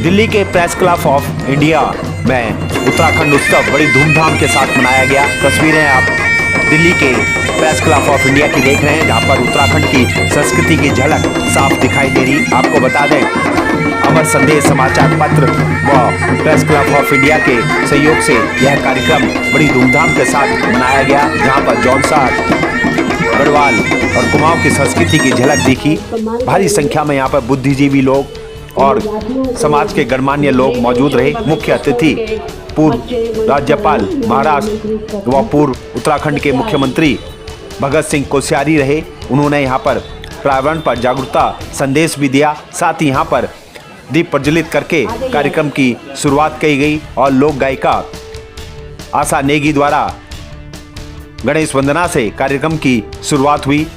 दिल्ली के press club of India में उत्तराखंड उत्सव बड़ी धूमधाम के साथ मनाया गया। तस्वीरें आप दिल्ली के प्रेस क्लब ऑफ इंडिया की देख रहे हैं, जहां पर उत्तराखंड की संस्कृति की झलक साफ दिखाई दे रही। आपको बता दें, अमर संदेश समाचार पत्र व प्रेस क्लब ऑफ इंडिया के सहयोग से यह कार्यक्रम बड़ी धूमधाम के साथ मनाया गया, जहां पर जौनसार, गढ़वाल और कुमाऊं की संस्कृति की झलक दिखी। भारी संख्या में यहाँ पर बुद्धिजीवी लोग और समाज के गणमान्य लोग मौजूद रहे। मुख्य अतिथि पूर्व राज्यपाल महाराष्ट्र व पूर्व उत्तराखंड के मुख्यमंत्री भगत सिंह कोश्यारी रहे। उन्होंने यहाँ पर पर्यावरण पर जागरूकता संदेश भी दिया। साथ ही यहाँ पर दीप प्रज्वलित करके कार्यक्रम की शुरुआत की गई और लोक गायिका आशा नेगी द्वारा गणेश वंदना से कार्यक्रम की शुरुआत हुई।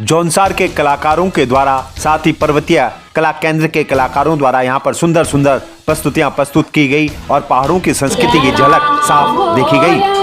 जौनसार के कलाकारों के द्वारा, साथ ही पर्वतीय कला केंद्र के कलाकारों द्वारा यहाँ पर सुंदर सुंदर प्रस्तुतियाँ प्रस्तुत की गई और पहाड़ों की संस्कृति की झलक साफ देखी गई।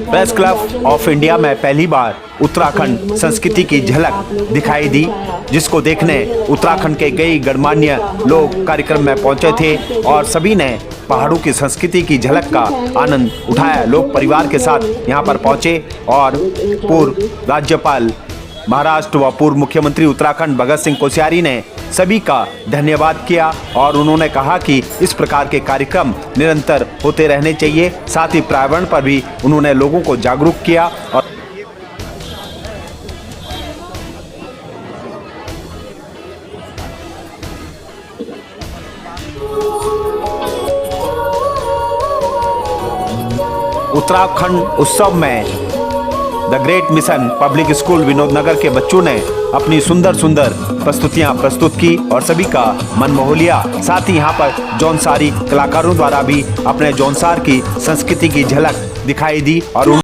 प्रेस क्लब ऑफ इंडिया में पहली बार उत्तराखंड संस्कृति की झलक दिखाई दी, जिसको देखने उत्तराखंड के कई गणमान्य लोग कार्यक्रम में पहुंचे थे और सभी ने पहाड़ों की संस्कृति की झलक का आनंद उठाया। लोग परिवार के साथ यहां पर पहुंचे और पूर्व राज्यपाल महाराष्ट्र व पूर्व मुख्यमंत्री उत्तराखंड भगत सिंह कोश्यारी ने सभी का धन्यवाद किया और उन्होंने कहा कि इस प्रकार के कार्यक्रम निरंतर होते रहने चाहिए। साथ ही पर्यावरण पर भी उन्होंने लोगों को जागरूक किया और उत्तराखंड उत्सव में the great mission public school Vinodnagar के बच्चों ने अपनी सुंदर सुंदर प्रस्तुतियां प्रस्तुत की और सभी का मन मोह लिया। साथ ही यहाँ पर जौनसारी कलाकारों द्वारा भी अपने जौनसार की संस्कृति की झलक दिखाई दी और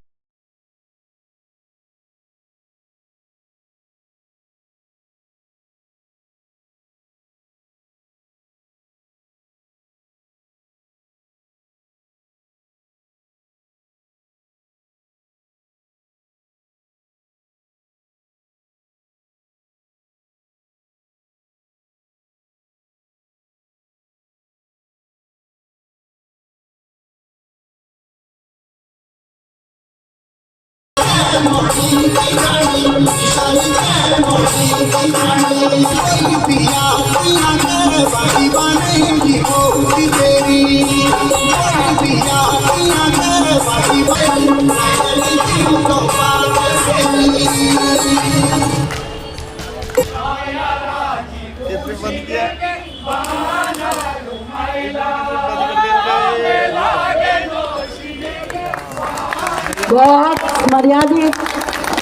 बहुत मर्यादित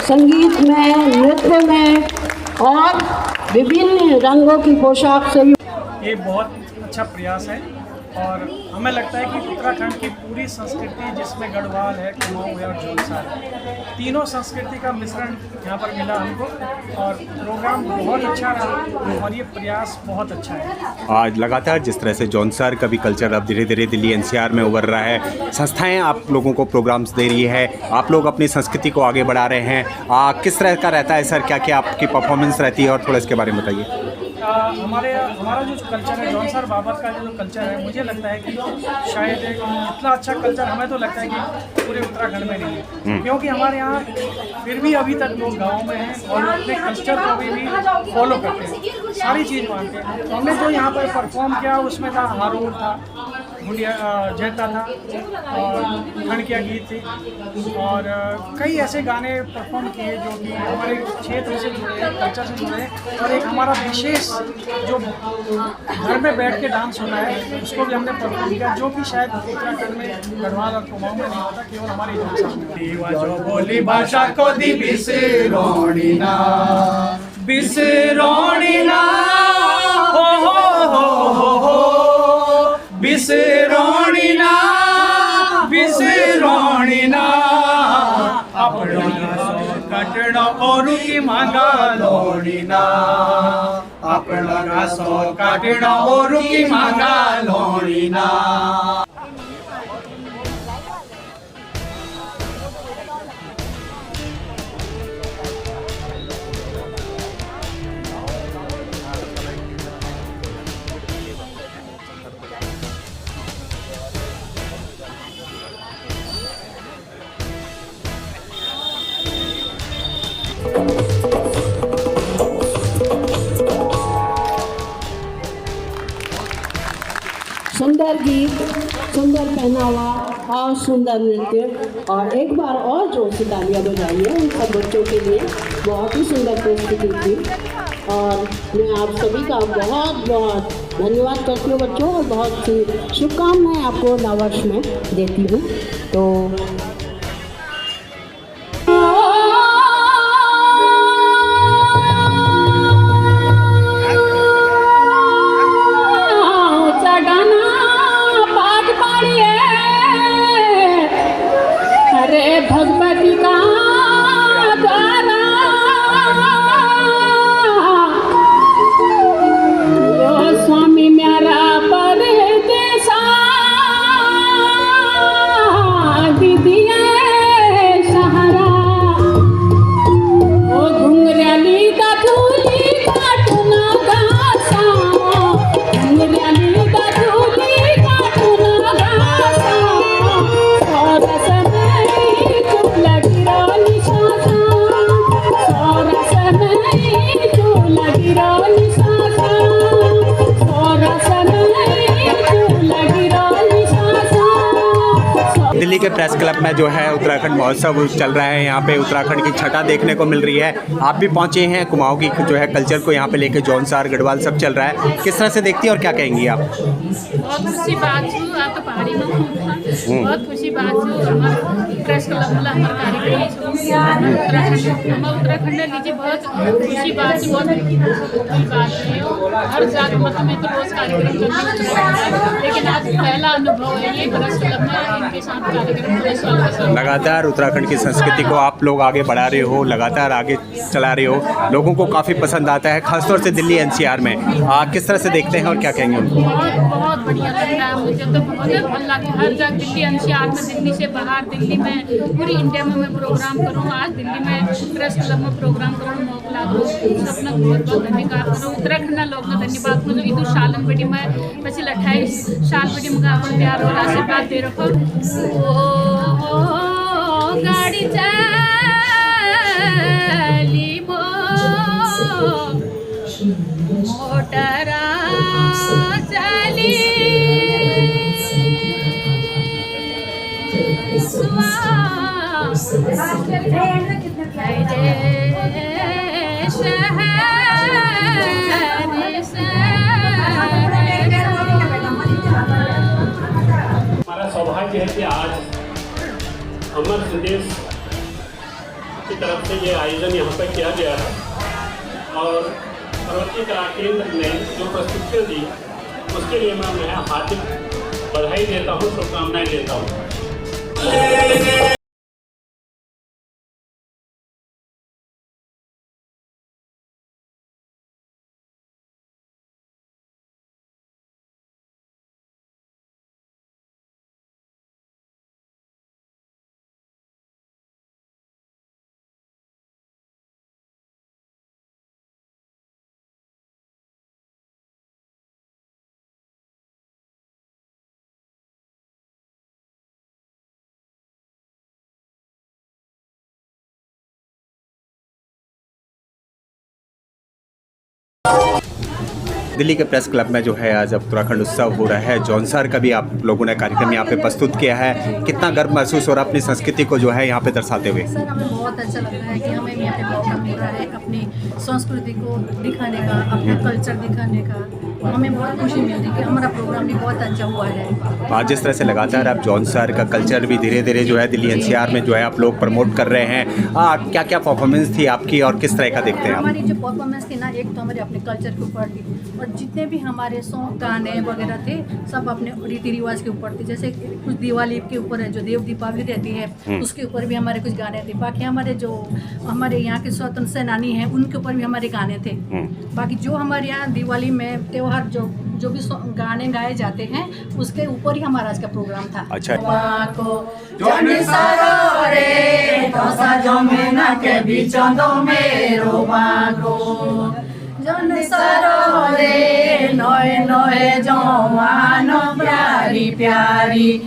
संगीत में, नृत्य में और विभिन्न रंगों की पोशाक से ये बहुत अच्छा प्रयास है और हमें लगता है कि उत्तराखंड की पूरी संस्कृति, जिसमें गढ़वाल है, कुमाऊं है और जौनसार है, तीनों संस्कृति का मिश्रण यहाँ पर मिला हमको और प्रोग्राम बहुत अच्छा रहा और ये प्रयास बहुत अच्छा है। आज लगातार जिस तरह से जौनसार का भी कल्चर अब धीरे धीरे दिल्ली एनसीआर में उभर रहा है, संस्थाएं आप लोगों को प्रोग्राम्स दे रही है, आप लोग अपनी संस्कृति को आगे बढ़ा रहे हैं, किस तरह का रहता है सर, क्या क्या आपकी परफॉर्मेंस रहती है और थोड़ा इसके बारे में बताइए। हमारा जो कल्चर है, जौनसार बाबत का जो कल्चर है, मुझे लगता है कि शायद इतना अच्छा कल्चर हमें तो लगता है कि पूरे उत्तराखंड में नहीं है, क्योंकि हमारे यहाँ फिर भी अभी तक लोग गाँव में हैं और अपने कल्चर को भी फॉलो करते हैं, सारी चीज़ मानते हैं। हमने जो यहाँ पर परफॉर्म किया उसमें था हारून था, जयता था और खंडकिया गीत थी और कई ऐसे गाने परफॉर्म किए जो कि हमारे क्षेत्र से जुड़े हैं, कल्चर से जुड़े हैं। और एक हमारा विशेष जो घर में बैठ के डांस होता है उसको भी हमने परफॉर्म किया, जो कि शायद उत्तराखंड में गढ़वाल और कुमाऊं में नहीं होता, केवल हमारी भाषा जो बोली भाषा को दी बिसरोणीना बिसरोणीना बिसरोणीना बिसरोणीना अपना कटण और की मांगा लोणीना अपना सो कटण और की मांगा लोणीना। सुंदर गीत, सुंदर पहनावा और सुंदर नृत्य, और एक बार और जोर से तालियां बजाइए उन सब बच्चों के लिए। बहुत ही सुंदर प्रस्तुति थी और मैं आप सभी का बहुत बहुत धन्यवाद करती हूँ बच्चों, और बहुत सी शुभकामनाएं आपको नववर्ष में देती हूँ। तो भगवती का द्वारा यो स्वामी म्यारा परदेसा दीदी सहारा ओ घुंघराली का धूली काटना गासा घुंघराली का धूली काटना गासा दिल्ली के प्रेस क्लब में जो है उत्तराखंड महोत्सव चल रहा है। यहाँ पे उत्तराखंड की छटा देखने को मिल रही है। आप भी पहुँचे हैं कुमाऊं की जो है कल्चर को यहाँ पे लेके, जौनसार गढ़वाल सब चल रहा है। किस तरह से देखती है और क्या कहेंगी आप? बहुत खुशी बात छू आप तो पहाड़ी में बहुत खुशी बात छू हमारे प्रेस क्लब वाला हमारे कार्यक्रम उत्तराखंड लीजिए बहुत खुशी बात छू, बहुत बड़ी बात है। हर जात मत में तो रोज कार्यक्रम चलते हैं, लेकिन आज पहला अनुभव है ये प्रेस क्लब में इनके साथ कार्यक्रम। लगातार उत्तराखंड की संस्कृति को आप लोग आगे बढ़ा रहे हो, लगातार आगे चला रहे हो, लोगों को काफ़ी पसंद आता है, खासतौर से दिल्ली एनसीआर में। किस तरह से देखते हैं और क्या कहेंगे उनको? बहुत बढ़िया लगता है मुझे तो, बहुत अच्छा लगा। हर जगह दिल्ली एनसीआर में, दिल्ली से बाहर, दिल्ली में, पूरी इंडिया में मैं प्रोग्राम करूँ। आज दिल्ली में प्रेस क्लब में प्रोग्राम करूँ मौका दो, सबने बहुत बहुत धन्यवाद करूँ। उत्तराखंड लोग ने धन्यवाद करूँ। इधर शालन बेटी में पिछले 28 साल बेटी में अपन प्यार और आशीर्वाद दे रखो। गाड़ी चली मोटरा चली हमारा सौभाग्य है कि आज अमर संदेश की तरफ से ये आयोजन यहाँ पर किया गया है और पर्वतीय कला केंद्र ने जो प्रस्तुतियाँ दी उसके लिए मैं उन्हें हार्दिक बधाई देता हूँ, शुभकामनाएं देता हूँ। दिल्ली के प्रेस क्लब में जो है आज उत्तराखंड उत्सव हो रहा है। जौनसार का भी आप लोगों ने कार्यक्रम यहाँ पे प्रस्तुत किया है। कितना गर्व महसूस हो रहा है अपनी संस्कृति को जो है यहाँ पे दर्शाते हुए? सर हमें बहुत अच्छा लग रहा है कि हमें यहाँ पे मौका मिल रहा है अपनी संस्कृति को दिखाने का, अपना कल्चर दिखाने का। हमें बहुत खुशी मिल रही है कि हमारा प्रोग्राम भी बहुत अच्छा हुआ है। आज जिस तरह से लगातार आप जौनसार का कल्चर भी धीरे धीरे जो है दिल्ली एनसीआर में जो है आप लोग प्रमोट कर रहे हैं, क्या क्या परफॉर्मेंस थी आपकी और किस तरह का देखते हैं आप? हमारी जो परफॉर्मेंस थी ना, एक तो हमारे अपने कल्चर के ऊपर थी और जितने भी हमारे सॉन्ग गाने वगैरह थे सब अपने रीति रिवाज के ऊपर थे। जैसे कुछ दिवाली के ऊपर है, जो देव दीपावली रहती है उसके ऊपर भी हमारे कुछ गाने थे। बाकी हमारे जो हमारे यहाँ के स्वतंत्र सेनानी हैं उनके ऊपर भी हमारे गाने थे। बाकी जो हमारे यहाँ दिवाली में त्योहार जो भी गाने गाए जाते हैं उसके ऊपर ही हमारा आज का प्रोग्राम था। अच्छा। प्यारी प्यारी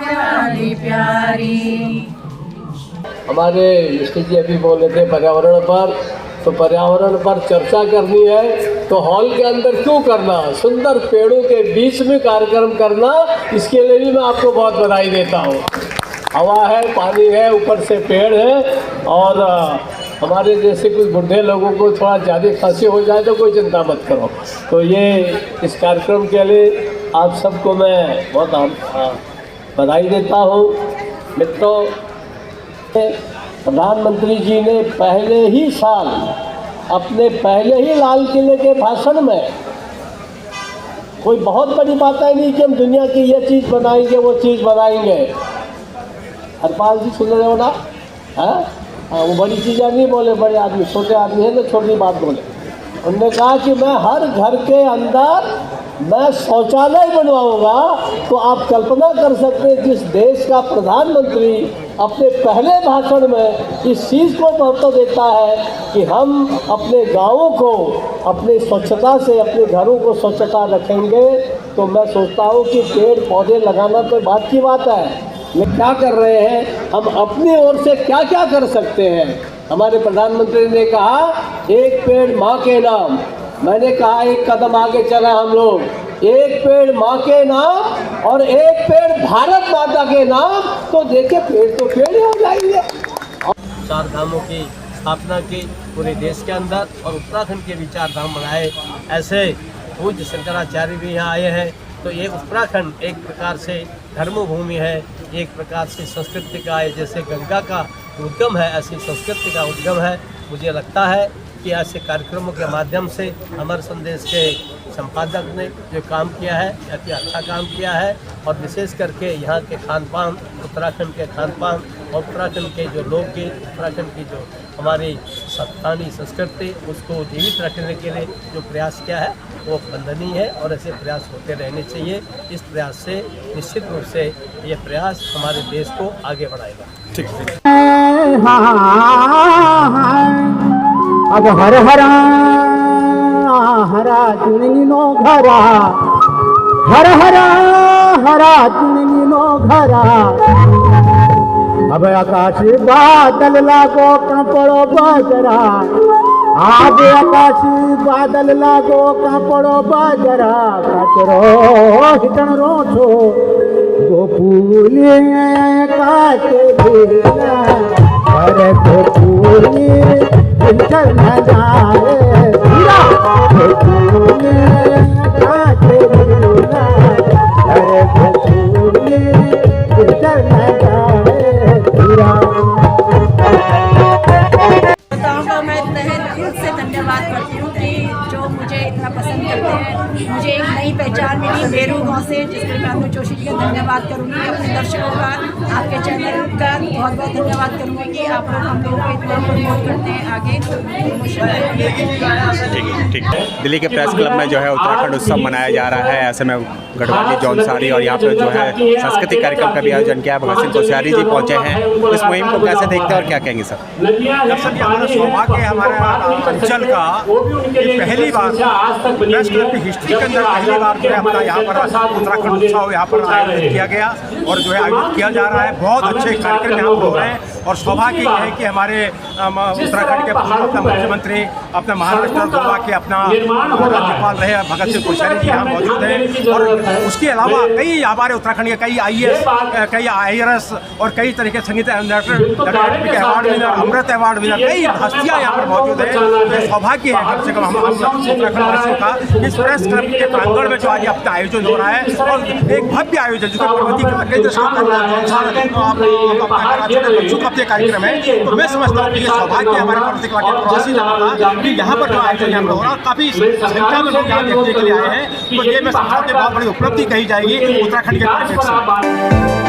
प्यारी प्यारी। हमारे इसके जी अभी बोले थे पर्यावरण पर, तो पर्यावरण पर चर्चा करनी है तो हॉल के अंदर क्यों करना, सुंदर पेड़ों के बीच में कार्यक्रम करना, इसके लिए भी मैं आपको बहुत बधाई देता हूँ। हवा है, पानी है, ऊपर से पेड़ है और हमारे जैसे कुछ बूढ़े लोगों को थोड़ा ज़्यादा खांसी हो जाए तो कोई चिंता मत करो। तो ये इस कार्यक्रम के लिए आप सबको मैं बहुत बधाई देता हूँ। मित्रों, प्रधानमंत्री जी ने पहले ही साल अपने पहले ही लाल किले के भाषण में कोई बहुत बड़ी बात है नहीं कि हम दुनिया की ये चीज़ बनाएंगे वो चीज़ बनाएंगे। हरपाल जी सुन रहे हो ना? हाँ, वो बड़ी चीज़ें नहीं बोले, बड़े आदमी, छोटे आदमी हैं तो छोटी बात बोले। उन्होंने कहा कि मैं हर घर के अंदर मैं शौचालय बनवाऊंगा। तो आप कल्पना कर सकते हैं जिस देश का प्रधानमंत्री अपने पहले भाषण में इस चीज़ को महत्व देता है कि हम अपने गाँवों को अपनी स्वच्छता से, अपने घरों को स्वच्छता रखेंगे, तो मैं सोचता हूँ कि पेड़ पौधे लगाना तो बात की बात है। ये क्या कर रहे हैं, हम अपनी ओर से क्या क्या कर सकते हैं। हमारे प्रधानमंत्री ने कहा एक पेड़ माँ के नाम, मैंने कहा एक कदम आगे चला हम लोग, एक पेड़ माँ के नाम और एक पेड़ भारत माता के नाम, तो देखिए पेड़ तो पेड़ हो जाएंगे। 4 धामों की स्थापना की पूरे देश के अंदर और उत्तराखंड के भी 4 धाम बनाए। ऐसे पूज्य शंकराचार्य भी यहाँ आए हैं। तो ये उत्तराखंड एक प्रकार से धर्मभूमि है, एक प्रकार से संस्कृति का है। जैसे गंगा का उद्गम है ऐसी संस्कृति का उद्गम है। मुझे लगता है कि ऐसे कार्यक्रमों के माध्यम से अमर संदेश के संपादक ने जो काम किया है अति अच्छा काम किया है। और विशेष करके यहाँ के खान पान, उत्तराखंड के खान पान और उत्तराखंड के जो लोकगीत, उत्तराखंड की जो हमारी स्थानीय संस्कृति, उसको जीवित रखने के लिए जो प्रयास किया है वो वंदनीय है और ऐसे प्रयास होते रहने चाहिए। इस प्रयास से निश्चित रूप से ये प्रयास हमारे देश को आगे बढ़ाएगा। ठीक है। अब हर हरा हरा चुननी नो घरा, हर हरा हरा चुननी नो घरा। अब आकाश बादल लागो कंपड़ो बाजरा, आज आकाश बादल लागो कंपड़ो बाजरा। कचरो हिटन रो छो गोपुली काटे भेला, अरे गोपुली हिटन न जाए पूरा, गोपुली काटे भेला, अरे गोपुली हिटन न जाए पूरा। मैं तहे दिल से धन्यवाद करती हूँ कि जो मुझे इतना पसंद करते हैं। मुझे एक नई पहचान मिली बेरू गाँव से, जिसके लिए मैं जोशी जी का धन्यवाद करूँगी। अपने दर्शकों का, आपके चैनल का बहुत बहुत धन्यवाद करूँगी कि आप लोग हम लोगों को इतना प्रमोट करते हैं आगे। ठीक है। दिल्ली के प्रेस क्लब में जो है उत्तराखंड उत्सव मनाया जा रहा है। ऐसे में गढ़वाली, जौनसारी और यहाँ पर जो है सांस्कृतिक कार्यक्रम का भी आयोजन किया है। भगत सिंह कोश्यारी जी पहुँचे हैं। इस मुहिम को कैसे देखते हैं और क्या कहेंगे सर? दरअसल ये हमारा सौभाग्य है हमारे अंचल का कि पहली बार प्रेस क्लब की हिस्ट्री के अंदर पहली बार जो है अपना यहाँ पर उत्तराखंड उत्सव यहाँ पर आयोजित किया गया और जो है आयोजित किया जा रहा है। बहुत अच्छे कार्यक्रम यहाँ पर हो रहे हैं और सौभाग्य यह है कि हमारे उत्तराखंड के पूर्व अपना मुख्यमंत्री, अपने महाराष्ट्र गोवा के अपना राज्यपाल रहे भगत सिंह कोश्यारी जी यहाँ मौजूद हैं और उसके अलावा कई हमारे उत्तराखंड के कई IAS, कई IRS और कई तरह के संगीत अवार्ड विनर, अमृत अवार्ड विनर, कई हस्तियाँ यहाँ पर मौजूद हैं। यह सौभाग्य है कम से कम हम उत्तराखंडवासियों का इस प्रेस क्लब के प्रांगण में जो आज अपना आयोजन हो रहा है और एक भव्य आयोजन जिसको प्रगति के कार्यक्रम है। तो मैं समझता हूँ कि ये सौभाग्य हमारे प्रगति कला के प्रवासी लोगों का कि यहाँ पर जो आयोजन यहाँ पर हो रहा है काफी संख्या में लोग यहाँ देखने के लिए आए हैं। तो ये मैं समझता हूँ कि बहुत बड़ी उपलब्धि कही जाएगी उत्तराखंड के